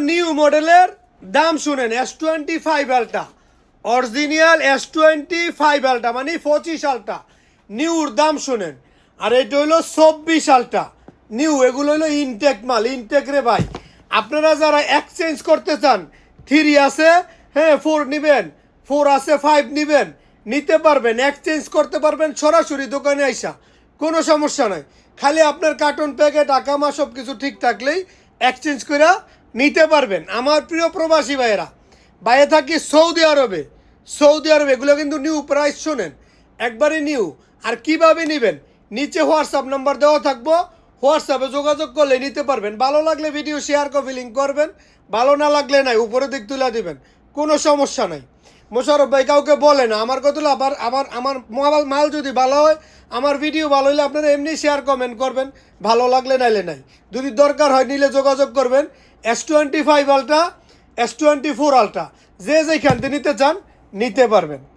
New মডেলের দাম শুনেন, S25 আলটা, অরিজিনাল S25 আলটা মানে 25 আলটা নিউর দাম শুনেন। আর এটা হইলো 24 আলটা নিউ, এগুলো হইলো ইনটেক মাল, ইনটেক রে ভাই। আপনারা যারা এক্সচেঞ্জ করতে চান, 3 আছে, হ্যাঁ 4 নেবেন, 4 আছে 5 নেবেন, নিতে পারবেন, এক্সচেঞ্জ করতে পারবেন সরাসরি দোকানে আইসা, কোনো সমস্যা নাই। খালি আপনার কার্টন প্যাকেট আকামা সব কিছু ঠিক থাকলেই এক্সচেঞ্জ করে নিতে পারবেন। আমার প্রিয় প্রবাসী ভাইয়েরা, বাইরে থাকি সৌদি আরবে, সৌদি আরবে এগুলো কিন্তু নিউ প্রাইস শোনেন, একবারে নিউ। আর কিভাবে নেবেন, নিচে হোয়াটসঅ্যাপ নাম্বার দেওয়া থাকবো, হোয়াটসঅ্যাপে যোগাযোগ করলে নিতে পারবেন। ভালো লাগলে ভিডিও শেয়ার কপি লিঙ্ক করবেন, ভালো না লাগলে নাই উপরে দিক তুলে দিবেন, কোনো সমস্যা নাই। মোশারফ ভাই কাউকে বলে না, আমার কথা আবার আবার আমার মাল যদি ভালো হয়, আমার ভিডিও ভালো হলে আপনারা এমনি শেয়ার কমেন্ট করবেন, ভালো লাগলে নাইলে নাই। যদি দরকার হয় নিলে যোগাযোগ করবেন। S25 আলটা, S24 আলটা, যে যেখান থেকে নিতে চান নিতে পারবেন।